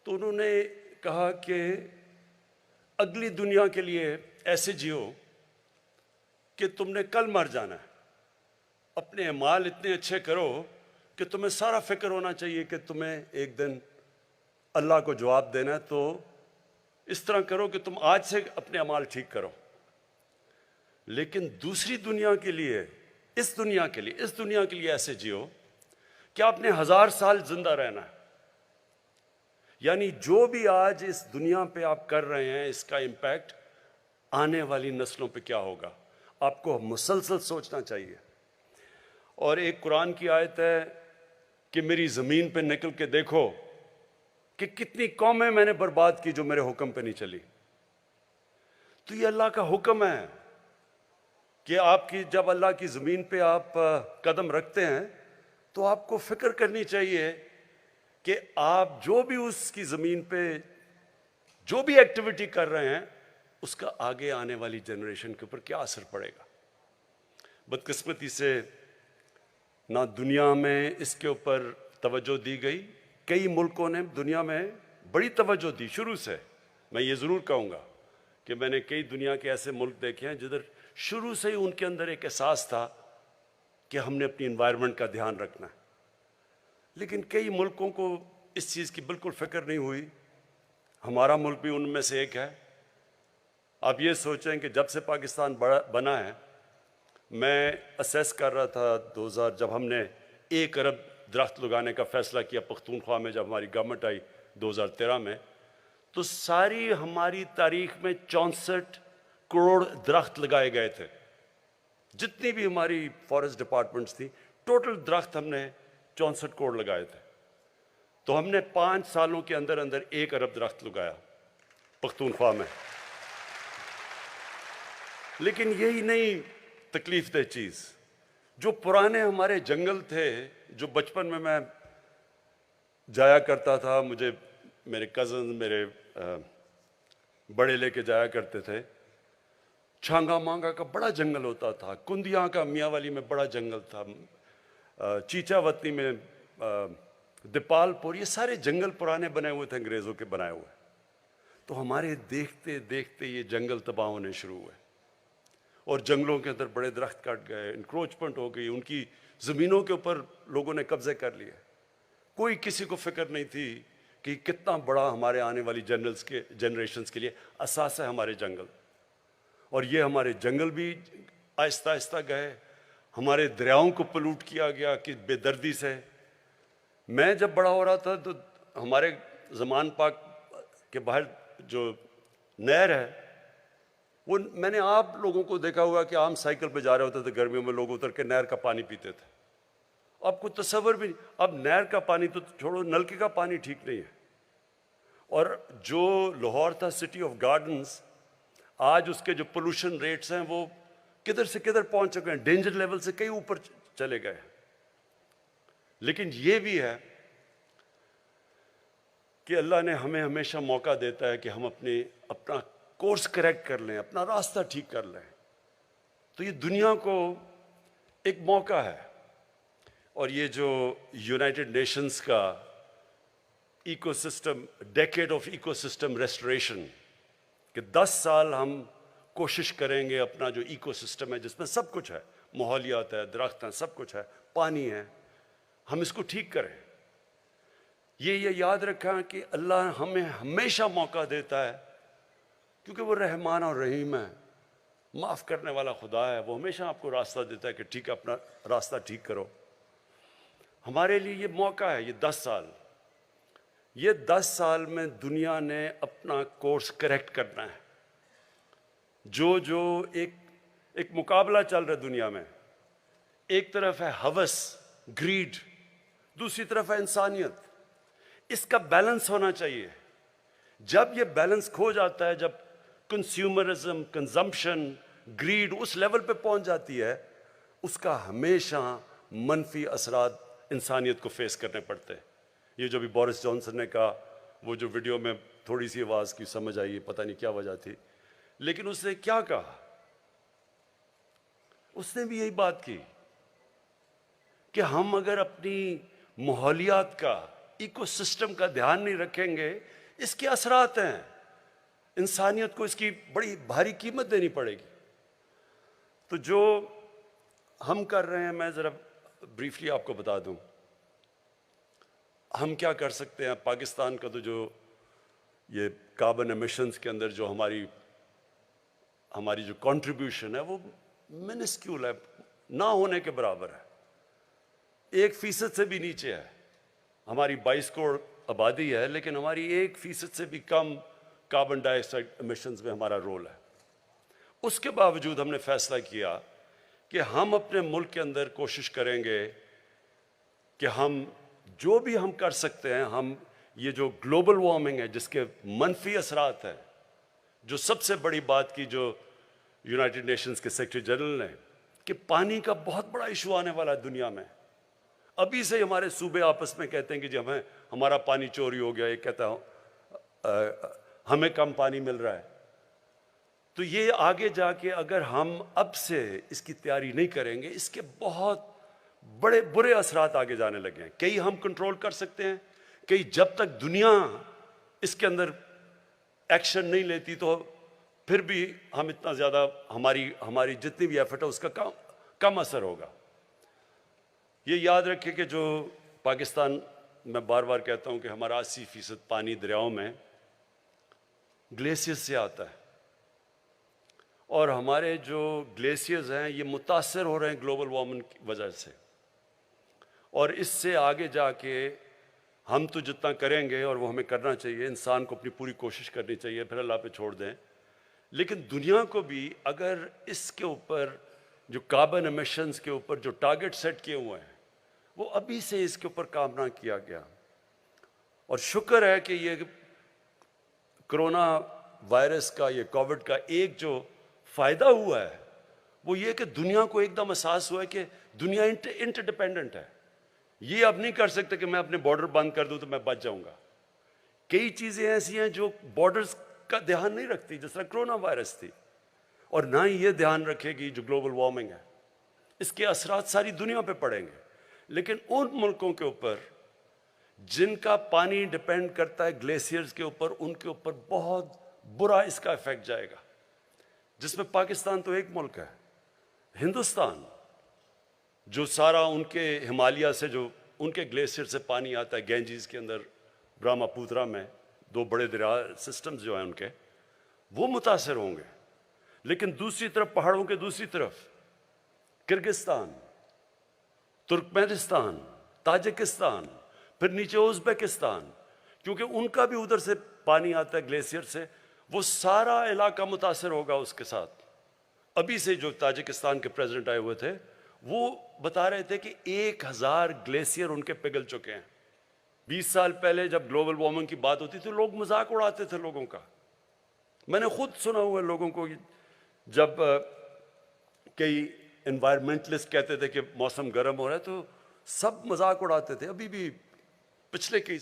تو انہوں نے کہا کہ اگلی دنیا کے لیے ایسے جیو کہ تم نے کل مر جانا ہے، اپنے اعمال اتنے اچھے کرو کہ تمہیں سارا فکر ہونا چاہیے کہ تمہیں ایک دن اللہ کو جواب دینا ہے، تو اس طرح کرو کہ تم آج سے اپنے اعمال ٹھیک کرو۔ لیکن دوسری دنیا کے لیے، اس دنیا کے لیے ایسے جیو کہ آپ نے 1000 سال زندہ رہنا ہے، یعنی جو بھی آج اس دنیا پہ آپ کر رہے ہیں اس کا امپیکٹ آنے والی نسلوں پہ کیا ہوگا، آپ کو مسلسل سوچنا چاہیے۔ اور ایک قرآن کی آیت ہے کہ میری زمین پہ نکل کے دیکھو کہ کتنی قومیں میں نے برباد کی جو میرے حکم پہ نہیں چلی۔ تو یہ اللہ کا حکم ہے کہ آپ کی جب اللہ کی زمین پہ آپ قدم رکھتے ہیں تو آپ کو فکر کرنی چاہیے کہ آپ جو بھی اس کی زمین پہ جو بھی ایکٹیویٹی کر رہے ہیں اس کا آگے آنے والی جنریشن کے اوپر کیا اثر پڑے گا۔ بدقسمتی سے نہ دنیا میں اس کے اوپر توجہ دی گئی، کئی ملکوں نے دنیا میں بڑی توجہ دی شروع سے۔ میں یہ ضرور کہوں گا کہ میں نے کئی دنیا کے ایسے ملک دیکھے ہیں جدھر شروع سے ہی ان کے اندر ایک احساس تھا کہ ہم نے اپنی انوائرمنٹ کا دھیان رکھنا ہے، لیکن کئی ملکوں کو اس چیز کی بالکل فکر نہیں ہوئی۔ ہمارا ملک بھی ان میں سے ایک ہے۔ آپ یہ سوچیں کہ جب سے پاکستان بنا ہے، میں اسیس کر رہا تھا 2000 جب ہم نے 1 ارب درخت لگانے کا فیصلہ کیا پختونخوا میں، جب ہماری گورنمنٹ آئی 2013 میں، تو ساری ہماری تاریخ میں 64 کروڑ درخت لگائے گئے تھے۔ جتنی بھی ہماری فارسٹ ڈپارٹمنٹس تھی، ٹوٹل درخت ہم نے 64 کروڑ لگائے تھے۔ تو ہم نے 5 سالوں کے اندر 1 ارب درخت لگایا پختونخوا میں۔ لیکن یہی نہیں تکلیف دہ چیز، جو پرانے ہمارے جنگل تھے، جو بچپن میں جایا کرتا تھا، مجھے میرے کزن میرے بڑے لے کے جایا کرتے تھے۔ چھانگا مانگا کا بڑا جنگل ہوتا تھا، کندیاں کا میاں والی میں بڑا جنگل تھا، چیچا وطنی میں، دیپال پور، یہ سارے جنگل پرانے بنے ہوئے تھے، انگریزوں کے بنائے ہوئے۔ تو ہمارے دیکھتے دیکھتے یہ جنگل تباہ ہونے شروع ہوئے، اور جنگلوں کے اندر بڑے درخت کٹ گئے، انکروچمنٹ ہو گئی، ان کی زمینوں کے اوپر لوگوں نے قبضے کر لیے۔ کوئی کسی کو فکر نہیں تھی کہ کتنا بڑا ہمارے آنے والی جنریشنز کے لیے اثاثہ ہے ہمارے جنگل۔ اور یہ ہمارے جنگل بھی آہستہ آہستہ گئے، ہمارے دریاؤں کو پلوٹ کیا گیا کہ بے دردی سے۔ میں جب بڑا ہو رہا تھا تو ہمارے زمان پاک کے باہر جو نہر ہے، وہ میں نے آپ لوگوں کو دیکھا ہوا کہ عام سائیکل پہ جا رہے ہوتے تھے گرمیوں میں، لوگ اتر کے نہر کا پانی پیتے تھے۔ اب کوئی تصور بھی نہیں، اب نہر کا پانی تو چھوڑو، نلکے کا پانی ٹھیک نہیں ہے۔ اور جو لاہور تھا سٹی آف گارڈنز، آج اس کے جو پولوشن ریٹس ہیں وہ کدھر سے کدھر پہنچ چکے ہیں، ڈینجر لیول سے کئی اوپر چلے گئے۔ لیکن یہ بھی ہے کہ اللہ نے ہمیں ہمیشہ موقع دیتا ہے کہ ہم اپنا کورس کریکٹ کر لیں، اپنا راستہ ٹھیک کر لیں۔ تو یہ دنیا کو ایک موقع ہے، اور یہ جو یونائٹڈ نیشنز کا ecosystem, decade of ecosystem restoration, کہ 10 سال ہم کوشش کریں گے اپنا جو ایکو سسٹم ہے جس میں سب کچھ ہے، ماحولیات ہے، درخت ہیں، سب کچھ ہے، پانی ہے، ہم اس کو ٹھیک کریں۔ یہ یاد رکھیں کہ اللہ ہمیں ہمیشہ موقع دیتا ہے، کیونکہ وہ رحمان اور رحیم ہے، معاف کرنے والا خدا ہے، وہ ہمیشہ آپ کو راستہ دیتا ہے کہ ٹھیک ہے، اپنا راستہ ٹھیک کرو۔ ہمارے لیے یہ موقع ہے، یہ 10 سال، یہ 10 سال میں دنیا نے اپنا کورس کریکٹ کرنا ہے۔ جو ایک مقابلہ چل رہا ہے دنیا میں، ایک طرف ہے ہوس، گریڈ، دوسری طرف ہے انسانیت۔ اس کا بیلنس ہونا چاہیے۔ جب یہ بیلنس کھو جاتا ہے، جب کنزیومرزم، کنزمپشن، گریڈ اس لیول پہ پہنچ جاتی ہے، اس کا ہمیشہ منفی اثرات انسانیت کو فیس کرنے پڑتے ہیں۔ یہ جو بھی بورس جانسن نے کہا، وہ جو ویڈیو میں تھوڑی سی آواز کی سمجھ آئی، پتہ نہیں کیا وجہ تھی، لیکن اس نے کیا کہا؟ اس نے بھی یہی بات کی کہ ہم اگر اپنی ماحولیات کا، ایکو سسٹم کا دھیان نہیں رکھیں گے، اس کے اثرات ہیں، انسانیت کو اس کی بڑی بھاری قیمت دینی پڑے گی۔ تو جو ہم کر رہے ہیں، میں ذرا بریفلی آپ کو بتا دوں ہم کیا کر سکتے ہیں۔ پاکستان کا تو جو یہ کاربن ایمیشنز کے اندر جو ہماری جو کنٹریبیوشن ہے وہ منسکیول ہے، نہ ہونے کے برابر ہے، 1% سے بھی نیچے ہے۔ ہماری 22 کروڑ آبادی ہے، لیکن ہماری 1% سے بھی کم کاربن ڈائی آکسائڈ ایمیشنز میں ہمارا رول ہے۔ اس کے باوجود ہم نے فیصلہ کیا کہ ہم اپنے ملک کے اندر کوشش کریں گے کہ ہم جو بھی ہم کر سکتے ہیں، ہم یہ جو گلوبل وارمنگ ہے جس کے منفی اثرات ہیں، جو سب سے بڑی بات کی جو یونائٹڈ نیشنز کے سیکرٹری جنرل نے کہ پانی کا بہت بڑا ایشو آنے والا ہے دنیا میں، ابھی سے ہمارے صوبے آپس میں کہتے ہیں کہ جی ہمارا پانی چوری ہو گیا، یہ کہتا ہے ہمیں کم پانی مل رہا ہے۔ تو یہ آگے جا کے اگر ہم اب سے اس کی تیاری نہیں کریں گے، اس کے بہت بڑے برے اثرات آگے جانے لگے ہیں۔ کئی ہم کنٹرول کر سکتے ہیں، کئی جب تک دنیا اس کے اندر ایکشن نہیں لیتی تو پھر بھی ہم اتنا زیادہ ہماری جتنی بھی ایفرٹ ہے اس کا کم اثر ہوگا۔ یہ یاد رکھیں کہ جو پاکستان، میں بار بار کہتا ہوں کہ ہمارا 80% پانی دریاؤں میں گلیشیئر سے آتا ہے، اور ہمارے جو گلیشیئرز ہیں یہ متاثر ہو رہے ہیں گلوبل وارمنگ کی وجہ سے، اور اس سے آگے جا کے ہم تو جتنا کریں گے، اور وہ ہمیں کرنا چاہیے، انسان کو اپنی پوری کوشش کرنی چاہیے، پھر اللہ پہ چھوڑ دیں، لیکن دنیا کو بھی اگر اس کے اوپر جو کاربن ایمیشنز کے اوپر جو ٹارگٹ سیٹ کیے ہوئے ہیں وہ ابھی سے اس کے اوپر کام نہ کیا گیا، اور شکر ہے کہ یہ کرونا وائرس کا، یہ کووڈ کا ایک جو فائدہ ہوا ہے وہ یہ کہ دنیا کو ایک دم احساس ہوا ہے کہ دنیا انٹر ڈیپینڈنٹ ہے۔ یہ اب نہیں کر سکتے کہ میں اپنے بارڈر بند کر دوں تو میں بچ جاؤں گا۔ کئی چیزیں ایسی ہیں جو بارڈرز کا دھیان نہیں رکھتی، جس طرح کرونا وائرس تھی، اور نہ ہی یہ دھیان رکھے گی جو گلوبل وارمنگ ہے، اس کے اثرات ساری دنیا پہ پڑیں گے۔ لیکن ان ملکوں کے اوپر جن کا پانی ڈیپینڈ کرتا ہے گلیشیئرز کے اوپر، ان کے اوپر بہت برا اس کا ایفیکٹ جائے گا، جس میں پاکستان تو ایک ملک ہے، ہندوستان جو سارا ان کے ہمالیہ سے جو ان کے گلیشیئر سے پانی آتا ہے، گینجیز کے اندر، برہما پوترا میں، 2 بڑے دریا سسٹمز جو ہیں ان کے، وہ متاثر ہوں گے۔ لیکن دوسری طرف پہاڑوں کے دوسری طرف کرگستان، ترکمانستان، تاجکستان، پھر نیچے ازبکستان، کیونکہ ان کا بھی ادھر سے پانی آتا ہے گلیشیئر سے، وہ سارا علاقہ متاثر ہوگا اس کے ساتھ۔ ابھی سے جو تاجکستان کے پریزیڈنٹ آئے ہوئے تھے وہ بتا رہے تھے کہ 1000 گلیشیئر ان کے پگھل چکے ہیں۔ 20 سال پہلے جب گلوبل وارمنگ کی بات ہوتی تھی لوگ مذاق اڑاتے تھے لوگوں کا، میں نے خود سنا ہوا ہے لوگوں کو، جب کئی انوائرمنٹلسٹ کہتے تھے کہ موسم گرم ہو رہا ہے تو سب مذاق اڑاتے تھے۔ ابھی بھی پچھلے کئی